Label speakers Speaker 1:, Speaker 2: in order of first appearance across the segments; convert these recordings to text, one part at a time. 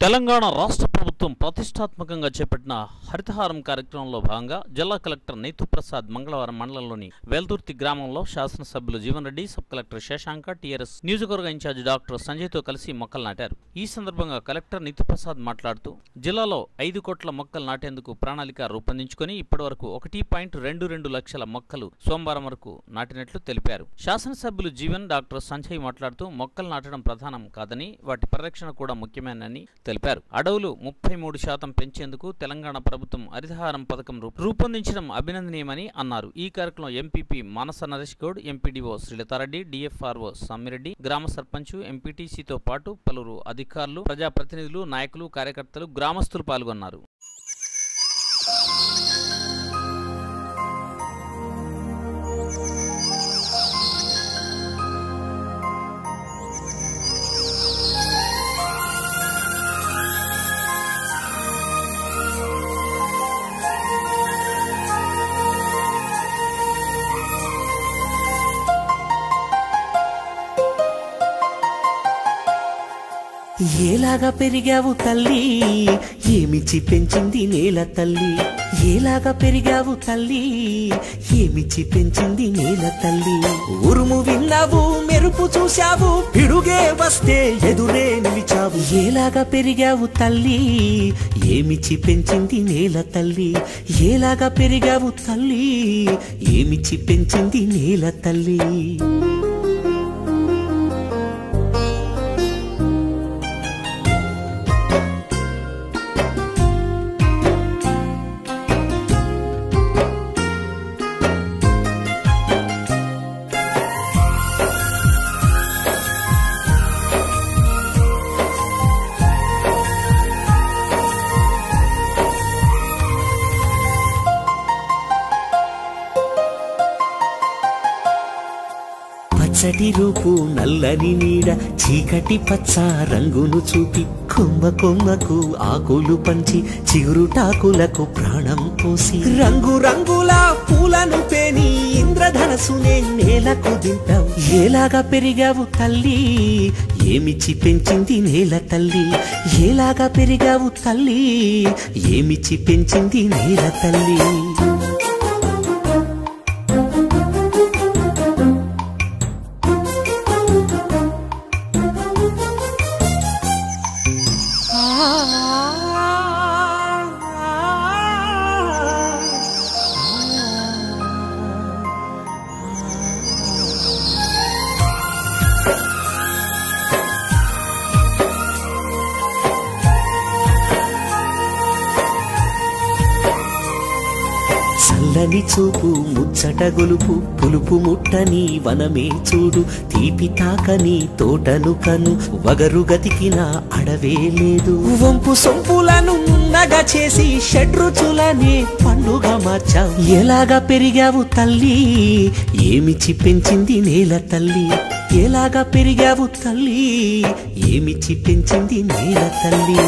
Speaker 1: తెలంగాణ రాష్ట్ర ప్రభుత్వం ప్రతిష్టాత్మకంగా చేపట్టిన హరితహారం కార్యక్రమంలో భాగంగా జిల్లా కలెక్టర్ నీతు ప్రసాద్ మంగళవారం మండలంలోని వేల్దుర్తి గ్రామంలో శాసనసభ్యులు Jeevan Reddy, sub collector Shashanka, TRS నియోజకవర్గ ఇన్ఛార్జి డాక్టర్ సంజయ్తో కలిసి మొక్కలు నాటారు. ఈ సందర్భంగా కలెక్టర్ నీతు ప్రసాద్ మాట్లాడుతూ జిల్లాలో 5 కోట్ల మొక్కలు నాటేందుకు ప్రణాళిక రూపొందించుకుని ఇప్పటివరకు 1.22 లక్షల మొక్కలు సోమవారం వరకు నాటినట్లు తెలిపారు. శాసనసభ్యులు జీవన్, డాక్టర్ సంజయ్ మాట్లాడుతూ మొక్కలు నాటడం ప్రధానం కాదని వాటి పరిరక్షణ కూడా ముఖ్యమేనని తెలిపారు. అడవులు 33% పెంచేందుకు తెలంగాణ ప్రభుత్వం హరితహారం పథకం రూపొందించడం అభినందనీయమని అన్నారు. ఈ కార్యక్రమంలో ఎంపీపీ మానస నరేష్ గౌడ్, ఎంపీడీఓ శ్రీలతారెడ్డి, డిఎఫ్ఆర్ఓ సమ్మిరెడ్డి, గ్రామ సర్పంచ్, ఎంపీటీసీతో పాటు పలువురు అధికారులు, ప్రజాప్రతినిధులు, నాయకులు, కార్యకర్తలు, గ్రామస్తులు పాల్గొన్నారు.
Speaker 2: ఏలాగా పెరిగావు తల్లి, ఏమిచ్చి పెంచింది నేల తల్లి. ఏలాగా పెరిగావు తల్లి, ఏమిచ్చి పెంచింది నేల తల్లి. ఉరుము విన్నావు, మెరుపు చూశావు, పిడుగే వస్తే ఎదురే నిలిచావు. ఏలాగా పెరిగావు తల్లి, ఏమిచ్చి పెంచింది నేల తల్లి. ఏలాగా పెరిగావు తల్లి, ఏమిచ్చి పెంచింది నేల తల్లి. పచ్చటి రూపు, నల్లని నీడ, చీకటి పచ్చ రంగును చూపి కొమ్మ కొమ్మకు ఆకులు పంచి చిగురుటాకులకు ప్రాణం పోసి రంగు రంగుల పూలను పేని ఇంద్రధనసునే నేలకు దింపావు. ఏలాగా పెరిగావు తల్లి, ఏమిచ్చి పెంచింది నేల తల్లి. ఏలాగా పెరిగావు తల్లి, ఏమిచ్చి పెంచింది నేల తల్లి. చల్లని చూపు, ముచ్చట గొలుపు, పులుపు ముట్టని వనమే చూడు. తీపి తాకని తోటను కను, వగరు గతికిన అడవే లేదు. వంపు సొంపులను నగ చేసి షడ్రుచులనే పండుగ మార్చావు. ఎలాగా పెరిగావు తల్లి, ఏమిచ్చి పెంచింది నేల తల్లి. ఎలాగా పెరిగావు తల్లి, ఏమిచ్చి పెంచింది నేల తల్లి.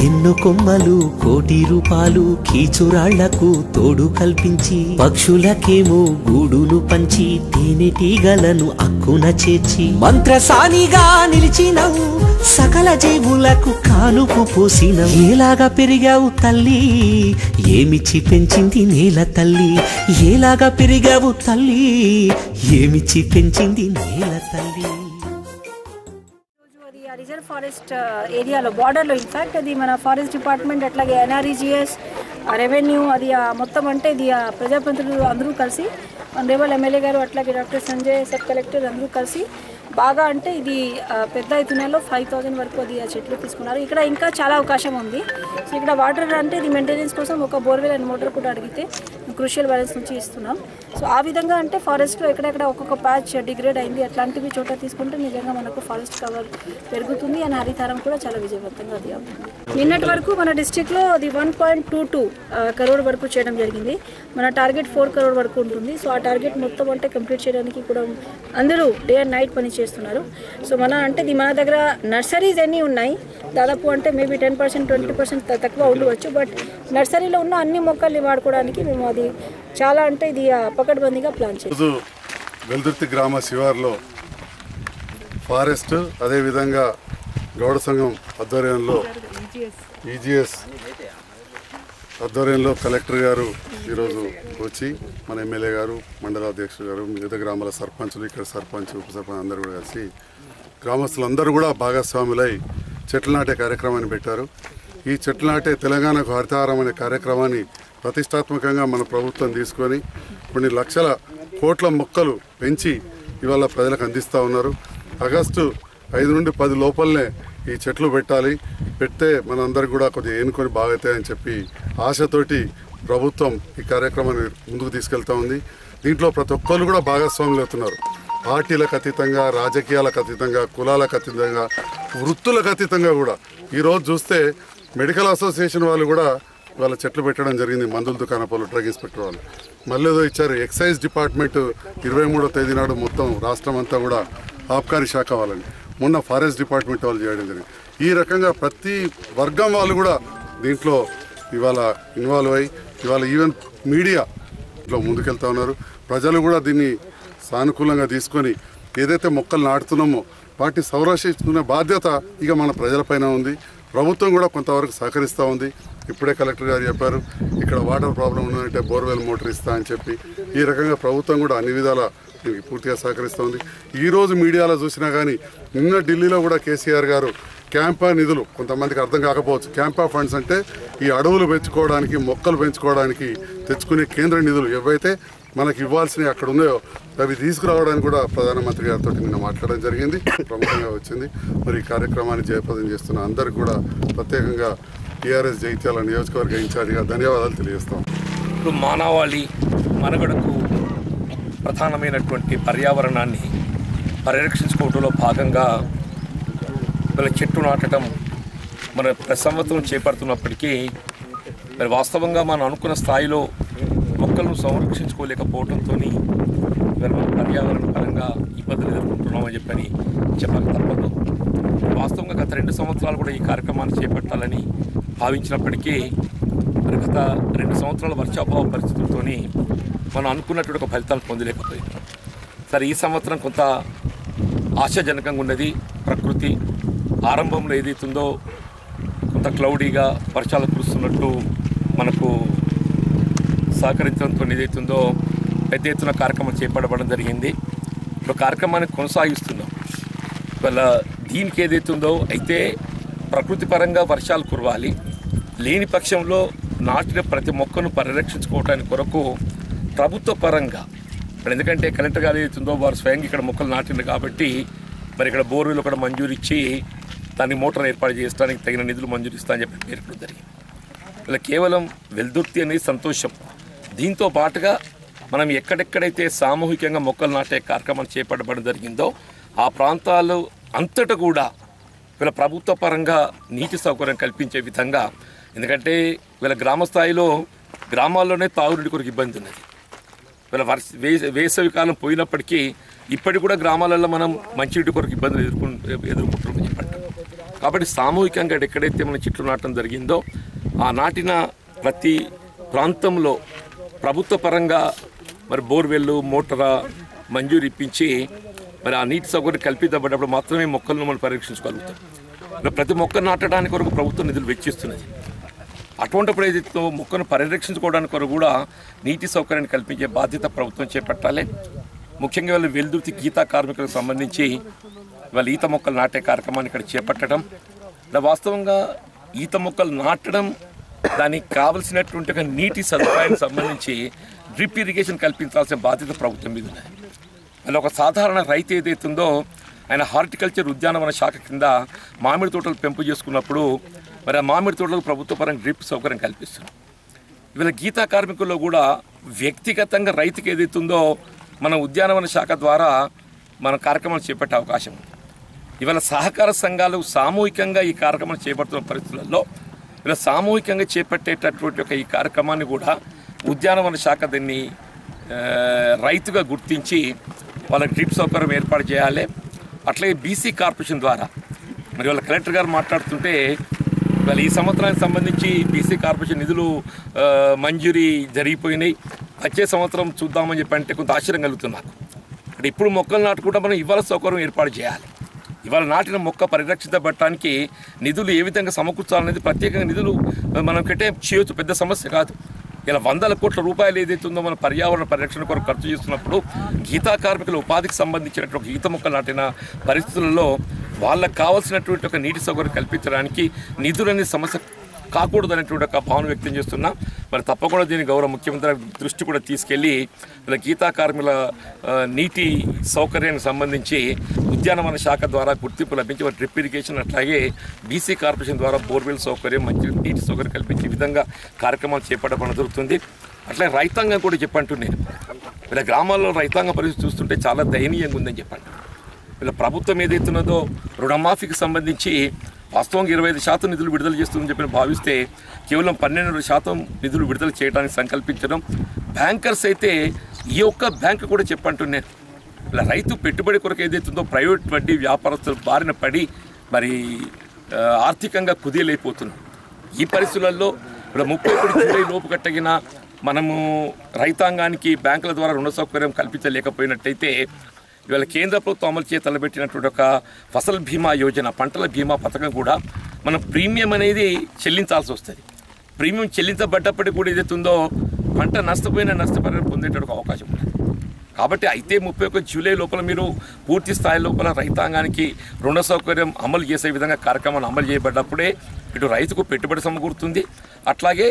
Speaker 2: ఎన్నో కొమ్మలు, కోటి రూపాలు, కీచురాళ్లకు తోడు కల్పించి పక్షులకేమో గూడును పంచి తేనెటీగలను అక్కున చేర్చి మంత్రసానిగా నిలిచినవు. సకల జీవులకు కానుపు పోసినవు. ఏలాగా పెరిగావు తల్లి, ఏమిచ్చి పెంచింది నేల తల్లి. ఏలాగా పెరిగావు తల్లి, ఏమిచ్చి పెంచింది నేల తల్లి.
Speaker 3: రిజర్వ్ ఫారెస్ట్ ఏరియాలో బార్డర్లో ఇన్ఫ్యాక్ట్ అది మన ఫారెస్ట్ డిపార్ట్మెంట్, అట్లాగే ఎన్ఆర్ఈజిఎస్, రెవెన్యూ, అది మొత్తం అంటే ఇది ప్రజాప్రతినిధులు అందరూ కలిసి, రేవల్ ఎమ్మెల్యే గారు, అట్లాగే డాక్టర్ సంజయ్, సబ్ కలెక్టర్ అందరూ కలిసి బాగా అంటే ఇది పెద్ద ఎత్తునలో 5000 వరకు అది ఆ చెట్లు తీసుకున్నారు. ఇక్కడ ఇంకా చాలా అవకాశం ఉంది. సో ఇక్కడ వాటర్ అంటే ఇది మెయింటెనెన్స్ కోసం ఒక బోర్వెల్ అండ్ మోటార్ కూడా అడిగితే క్రూషియల్ బ్యాలెన్స్ నుంచి ఇస్తున్నాం. సో ఆ విధంగా అంటే ఫారెస్ట్లో ఎక్కడెక్కడ ఒక్కొక్క ప్యాచ్ డిగ్రేడ్ అయింది అట్లాంటివి చోట తీసుకుంటే నిజంగా మనకు ఫారెస్ట్ కవర్ పెరుగుతుంది అండ్ హరితారం కూడా చాలా విజయవంతంగా అది అవుతుంది. నిన్నటి వరకు మన డిస్ట్రిక్ట్లో అది 1.22 crore వరకు చేయడం జరిగింది. మన టార్గెట్ 4 crore వరకు ఉంటుంది. సో ఆ టార్గెట్ మొత్తం అంటే కంప్లీట్ చేయడానికి కూడా అందరూ డే అండ్ నైట్ పని చేస్తున్నారు. సో మన దగ్గర నర్సరీస్ ఎన్ని ఉన్నాయి దాదాపు అంటే మేబీ 10% 20% తక్కువ ఉండవచ్చు. బట్ నర్సరీలో ఉన్న అన్ని మొక్కల్ని వాడుకోవడానికి మేము అది చాలా అంటే ఇది పకడ్బందీగా ప్లాన్ చేస్తాం.
Speaker 4: వెల్దుర్తి గ్రామ శివార్లో ఫారెస్ట్ అదేవిధంగా గౌడ సంఘం ఆధ్వర్యంలో ఈజీఎస్ ఆధ్వర్యంలో కలెక్టర్ గారు ఈరోజు వచ్చి మన ఎమ్మెల్యే గారు మండల అధ్యక్షుడు గారు వివిధ గ్రామాల సర్పంచులు ఇక్కడ సర్పంచ్ ఉప సర్పంచ్ అందరూ కూడా కలిసి గ్రామస్తులందరూ కూడా భాగస్వాములై చెట్లు నాటే కార్యక్రమాన్ని పెట్టారు. ఈ చెట్లు నాటే తెలంగాణకు హరితహారం అనే కార్యక్రమాన్ని ప్రతిష్టాత్మకంగా మన ప్రభుత్వం తీసుకొని కొన్ని లక్షల కోట్ల మొక్కలు పెంచి ఇవాళ ప్రజలకు అందిస్తూ ఉన్నారు. ఆగస్టు 5 నుండి 10 లోపలనే ఈ చెట్లు పెట్టాలి, పెడితే మనందరికి కూడా కొద్దిగా ఏనుకొని బాగవుతాయని చెప్పి ఆశతోటి ప్రభుత్వం ఈ కార్యక్రమాన్ని ముందుకు తీసుకెళ్తా ఉంది. దీంట్లో ప్రతి ఒక్కరు కూడా భాగస్వాములు అవుతున్నారు. పార్టీలకు అతీతంగా, రాజకీయాలకు అతీతంగా, కులాలకు అతీతంగా, వృత్తులకు అతీతంగా కూడా ఈరోజు చూస్తే మెడికల్ అసోసియేషన్ వాళ్ళు కూడా వాళ్ళ చెట్లు పెట్టడం జరిగింది. మందుల దుకాణాలు, డ్రగ్ ఇన్స్పెక్టర్ వాళ్ళు మళ్ళీ ఏదో ఇచ్చారు. ఎక్సైజ్ డిపార్ట్మెంట్ 23వ తేదీ నాడు మొత్తం రాష్ట్రం అంతా కూడా ఆబ్కారీ శాఖ వాళ్ళని, మొన్న ఫారెస్ట్ డిపార్ట్మెంట్ వాళ్ళు చేయడం జరిగింది. ఈ రకంగా ప్రతి వర్గం వాళ్ళు కూడా దీంట్లో ఇవాళ ఇన్వాల్వ్ అయ్యి ఇవాళ ఈవెన్ మీడియా ఇట్లా ముందుకెళ్తా ఉన్నారు. ప్రజలు కూడా దీన్ని సానుకూలంగా తీసుకొని ఏదైతే మొక్కలు నాటుతున్నామో వాటిని సంరక్షించుకునే బాధ్యత ఇక మన ప్రజలపైన ఉంది. ప్రభుత్వం కూడా కొంతవరకు సహకరిస్తూ ఉంది. ఇప్పుడే కలెక్టర్ గారు చెప్పారు ఇక్కడ వాటర్ ప్రాబ్లం ఉందంటే బోర్వెల్ మోటార్ ఇస్తా అని చెప్పి. ఈ రకంగా ప్రభుత్వం కూడా అన్ని విధాల పూర్తిగా సహకరిస్తూ ఉంది. ఈరోజు మీడియాలో చూసినా కానీ నిన్న ఢిల్లీలో కూడా కేసీఆర్ గారు క్యాంపా నిధులు, కొంతమందికి అర్థం కాకపోవచ్చు, క్యాంపా ఫండ్స్ అంటే ఈ అడవులు పెంచుకోవడానికి, మొక్కలు పెంచుకోవడానికి తెచ్చుకునే కేంద్ర నిధులు ఏవైతే మనకి ఇవ్వాల్సినవి అక్కడ ఉన్నాయో అవి తీసుకురావడానికి కూడా ప్రధానమంత్రి గారితో నిన్న మాట్లాడడం జరిగింది. ప్రముఖంగా వచ్చింది. మరి ఈ కార్యక్రమాన్ని జయప్రదం చేస్తున్న అందరికీ కూడా ప్రత్యేకంగా టీఆర్ఎస్ జగిత్యాల నియోజకవర్గ ఇన్ఛార్జిగా ధన్యవాదాలు తెలియజేస్తాం.
Speaker 5: ఇప్పుడు మానవాళి మనుగడకు ప్రధానమైనటువంటి పర్యావరణాన్ని పరిరక్షించుకోవడంలో భాగంగా వీళ్ళ చెట్టు నాటడం మన ప్రతి సంవత్సరం చేపడుతున్నప్పటికీ మరి వాస్తవంగా మనం అనుకున్న స్థాయిలో మొక్కలను సంరక్షించుకోలేకపోవడంతో మనం పర్యావరణ పరంగా ఇబ్బందులు ఎదుర్కొంటున్నామని చెప్పాలి తప్పదు. వాస్తవంగా గత 2 సంవత్సరాలు కూడా ఈ కార్యక్రమాన్ని చేపట్టాలని భావించినప్పటికీ మరి గత 2 సంవత్సరాల వర్షాభావ పరిస్థితులతో మనం అనుకున్నటువంటి ఒక ఫలితాలు పొందలేకపోయింది. సరే, ఈ సంవత్సరం కొంత ఆశాజనకంగా ఉన్నది. ప్రకృతి ఆరంభంలో ఏదైతుందో కొంత క్లౌడీగా వర్షాలు కురుస్తున్నట్టు మనకు సహకరించడంతో ఏదైతుందో పెద్ద ఎత్తున కార్యక్రమం చేపట్టడం జరిగింది. ఇప్పుడు కార్యక్రమాన్ని కొనసాగిస్తున్నాం. ఇవాళ దీనికి ఏదైతుందో అయితే ప్రకృతి పరంగా వర్షాలు కురవాలి, లేని పక్షంలో నాటిన ప్రతి మొక్కను పరిరక్షించుకోవడానికి కొరకు ప్రభుత్వ పరంగా ఎందుకంటే కలెక్టర్ గారు ఏదైతుందో వారు స్వయంగా ఇక్కడ మొక్కలు నాటింది కాబట్టి మరి ఇక్కడ బోర్వెల్ కూడా మంజూరు ఇచ్చి దాన్ని మోటార్ ఏర్పాటు చేయడానికి తగిన నిధులు మంజూరు ఇస్తా అని చెప్పి పేర్కొనడం జరిగింది. ఇలా కేవలం వెల్దుర్తి అనేది సంతోషం. దీంతో పాటుగా మనం ఎక్కడెక్కడైతే సామూహికంగా మొక్కలు నాటే కార్యక్రమం చేపట్టబడడం జరిగిందో ఆ ప్రాంతాలు అంతటా కూడా వీళ్ళ ప్రభుత్వ పరంగా నీటి సౌకర్యం కల్పించే విధంగా, ఎందుకంటే వీళ్ళ గ్రామ స్థాయిలో గ్రామాల్లోనే తాగునీటి కొరకు ఇబ్బంది ఉన్నది. వీళ్ళ వేసవి కాలం పోయినప్పటికీ ఇప్పటికి కూడా గ్రామాలలో మనం మంచినీటి కొరకు ఇబ్బందులు ఎదుర్కొంటున్నామని చెప్పండి. కాబట్టి సామూహికంగా ఎక్కడైతే మనం చెట్లు నాటడం జరిగిందో ఆ నాటిన ప్రతి ప్రాంతంలో ప్రభుత్వ పరంగా మరి బోర్వెల్లు మోటార్ మంజూరు ఇప్పించి మరి ఆ నీటి సౌకర్యం కల్పించబడ్డప్పుడు మాత్రమే మొక్కలను మనం పరిరక్షించుకోగలుగుతాం. ప్రతి మొక్క నాటడానికి కొరకు ప్రభుత్వం నిధులు వెచ్చిస్తున్నది. అటువంటిప్పుడు ఏదైతే మొక్కను పరిరక్షించుకోవడానికి కొరకు కూడా నీటి సౌకర్యాన్ని కల్పించే బాధ్యత ప్రభుత్వం చేపట్టాలి. ముఖ్యంగా వాళ్ళు వెల్దుర్తి గీతా కార్మికులకు సంబంధించి వాళ్ళు ఈత మొక్కలు నాటే కార్యక్రమాన్ని ఇక్కడ చేపట్టడం, వాస్తవంగా ఈత మొక్కలు నాటడం దానికి కావలసినటువంటి నీటి సదుపాయానికి సంబంధించి డ్రిప్ ఇరిగేషన్ కల్పించాల్సిన బాధ్యత ప్రభుత్వం మీద ఉన్నది. అలా ఒక సాధారణ రైతు ఏదైతుందో ఆయన హార్టికల్చర్ ఉద్యానవన శాఖ కింద మామిడి తోటలు పెంపు చేసుకున్నప్పుడు మరి ఆ మామిడి తోటలకు ప్రభుత్వ పరంగా డ్రిప్ సౌకర్యం కల్పిస్తున్నాం. ఇవాళ గీతా కార్మికుల్లో కూడా వ్యక్తిగతంగా రైతుకి ఏదైతుందో మన ఉద్యానవన శాఖ ద్వారా మన కార్యక్రమాలు చేపట్టే అవకాశం ఉంది. ఇవాళ సహకార సంఘాలు సామూహికంగా ఈ కార్యక్రమాలు చేపడుతున్న పరిస్థితులలో ఇలా సామూహికంగా చేపట్టేటటువంటి ఒక ఈ కార్యక్రమాన్ని కూడా ఉద్యానవన శాఖ దీన్ని రైతుగా గుర్తించి వాళ్ళకి డ్రిప్ సౌకర్యం ఏర్పాటు చేయాలి. అట్లాగే బీసీ కార్పొరేషన్ ద్వారా మరి వాళ్ళ కలెక్టర్ గారు మాట్లాడుతుంటే ఇవాళ ఈ సంవత్సరానికి సంబంధించి బీసీ కార్పొరేషన్ నిధులు మంజూరీ జరిగిపోయినాయి, వచ్చే సంవత్సరం చూద్దామని చెప్పి అంటే కొంత ఆశ్చర్యం కలుగుతుంది నాకు. అంటే ఇప్పుడు మొక్కలు నాటుకుంటా మనం ఇవాళ సౌకర్యం ఏర్పాటు చేయాలి. ఇవాళ నాటిన మొక్క పరిరక్షించబడటానికి నిధులు ఏ విధంగా సమకూర్చాలనేది ప్రత్యేకంగా నిధులు మనం కట్టే చేయొచ్చు, పెద్ద సమస్య కాదు. ఇలా 100 కోట్ల రూపాయలు ఏదైతే ఉందో మన పర్యావరణ పరిరక్షణ కొరకు ఖర్చు చేస్తున్నప్పుడు గీతా కార్మికుల ఉపాధికి సంబంధించినటువంటి గీత మొక్కలు నాటిన పరిస్థితులలో వాళ్ళకు కావాల్సినటువంటి ఒక నీటి సౌకర్యం కల్పించడానికి నిధులనే సమస్య కాకూడదు అనేటువంటి ఒక భావన వ్యక్తం చేస్తున్నా. మరి తప్పకుండా దీన్ని గౌరవ ముఖ్యమంత్రి దృష్టి కూడా తీసుకెళ్ళి ఇలా గీతా కార్మికుల నీటి సౌకర్యానికి సంబంధించి ఉద్యానవన శాఖ ద్వారా గుర్తింపు లభించి డ్రిప్ ఇరిగేషన్ అట్లాగే బీసీ కార్పొరేషన్ ద్వారా బోర్వెల్ సౌకర్యం మంచి నీటి సౌకర్యం కల్పించే విధంగా కార్యక్రమాలు చేపట్టడం జరుగుతుంది. అట్లే రైతాంగం కూడా చెప్పంటున్నాను, ఇలా గ్రామాల్లో రైతాంగ పరిస్థితి చూస్తుంటే చాలా దయనీయంగా ఉందని చెప్పండి. ఇలా ప్రభుత్వం ఏదైతున్నదో రుణమాఫీకి సంబంధించి వాస్తవంగా 25% నిధులు విడుదల చేస్తుందని చెప్పి భావిస్తే కేవలం 12% నిధులు విడుదల చేయడానికి సంకల్పించడం. బ్యాంకర్స్ అయితే ఈ ఒక్క బ్యాంకు కూడా చెప్పంటున్నాను, ఇలా రైతు పెట్టుబడి కొరకు ఏదైతుందో ప్రైవేట్ వడ్డీ వ్యాపారస్తులు బారిన పడి మరి ఆర్థికంగా కుదేలైపోతున్నాం. ఈ పరిస్థితులలో ఇలా 31 జూలై లోపు కట్టగిన మనము రైతాంగానికి బ్యాంకుల ద్వారా రుణ సౌకర్యం కల్పించలేకపోయినట్టయితే ఇవాళ కేంద్ర ప్రభుత్వం అమలు చేసి తలబెట్టినటువంటి ఒక ఫసల్ బీమా యోజన, పంటల బీమా పథకం కూడా మనం ప్రీమియం అనేది చెల్లించాల్సి వస్తుంది. ప్రీమియం చెల్లించబడ్డప్పటికీ కూడా ఏదైతుందో పంట నష్టపోయినా నష్టపరిహారం పొందేటటువంటి అవకాశం ఉంటుంది. కాబట్టి అయితే 31 జూలై లోపల మీరు పూర్తి స్థాయి లోపల రైతాంగానికి రుణ సౌకర్యం అమలు చేసే విధంగా కార్యక్రమాన్ని అమలు చేయబడ్డప్పుడే ఇటు రైతుకు పెట్టుబడి సమకూరుతుంది, అట్లాగే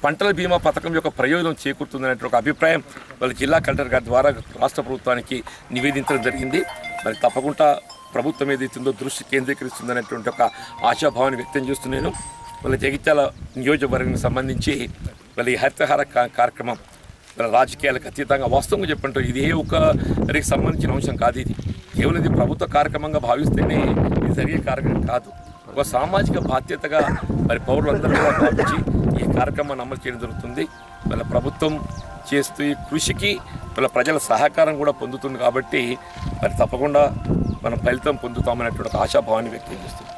Speaker 5: పంటల బీమా పథకం యొక్క ప్రయోజనం చేకూరుతుందనే ఒక అభిప్రాయం వాళ్ళ జిల్లా కలెక్టర్ గారి ద్వారా రాష్ట్ర ప్రభుత్వానికి నివేదించడం జరిగింది. మరి తప్పకుండా ప్రభుత్వం ఏదైతుందో దృష్టి కేంద్రీకరిస్తుందనేటువంటి ఒక ఆశాభావాన్ని వ్యక్తం చేస్తున్నాను. వాళ్ళ జగిత్యాల నియోజకవర్గానికి సంబంధించి వాళ్ళ ఈ హరితహార కార్యక్రమం వాళ్ళ రాజకీయాలకు అతీతంగా వాస్తవంగా చెప్పంటే ఇది ఏ ఒక్కరికి సంబంధించిన అంశం కాదు. ఇది కేవలం ఇది ప్రభుత్వ కార్యక్రమంగా భావిస్తేనే ఇది జరిగే కార్యక్రమం కాదు. ఒక సామాజిక బాధ్యతగా మరి పౌరులందరూ కూడా భావించి ఈ కార్యక్రమాన్ని అమలు చేయడం జరుగుతుంది. వాళ్ళ ప్రభుత్వం చేస్తూ ఈ కృషికి వాళ్ళ ప్రజల సహకారం కూడా పొందుతుంది. కాబట్టి మరి తప్పకుండా మనం ఫలితం పొందుతామనేటువంటి ఒక ఆశాభావాన్ని వ్యక్తం చేస్తుంది.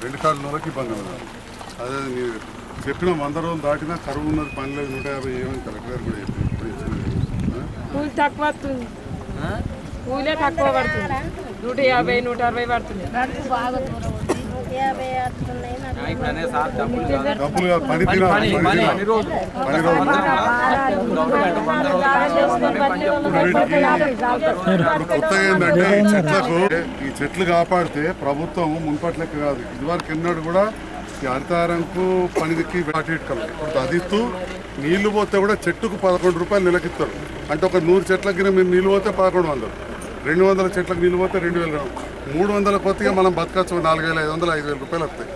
Speaker 4: రెండు కాళ్ళ వరకు ఇబ్బంది ఉన్నది. అదే మీరు చెప్పిన 100 రోజులు దాటినా కరువు ఉన్నది, పని లేదు, 150 ఏమని కలెక్టర్ కూడా
Speaker 6: కూలి తక్కువ వస్తుంది, కూలే తక్కువ పడుతుంది, 150, 160 పడుతుంది.
Speaker 4: డబ్బులు పని కొత్తగా ఏంటంటే ఈ చెట్లు కాపాడితే ప్రభుత్వం మున్పట్లకి కాదు, ఇదివరకు ఎన్నడూ కూడా ఈ హరితహారంకు పనిదికి వాటికలు అదిస్తూ నీళ్లు పోతే కూడా చెట్టుకు 11 రూపాయలు నెలకిస్తారు. అంటే ఒక 100 చెట్లకి మీరు నీళ్ళు పోతే 1100, 200 చెట్లకు నీళ్ళు పోతే 2000, 300 కొత్తగా మనం బతకచ్చు 4500, 5000 రూపాయలు వస్తాయి.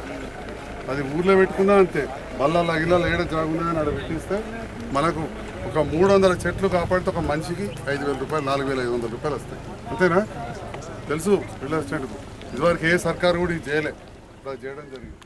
Speaker 4: అది ఊర్లో పెట్టుకున్నా అంతే, బల్లాల ఇళ్ళలో ఏడ జాగుందని అక్కడ పెట్టిస్తే మనకు ఒక 300 చెట్లు కాపాడితే ఒక మనిషికి 5000 రూపాయలు, 4500 రూపాయలు వస్తాయి. అంతేనా? తెలుసు రియల్ ఎస్టేట్కు ఇదివరకు ఏ సర్కారు కూడా ఇది చేయలే, ఇలా చేయడం జరిగింది.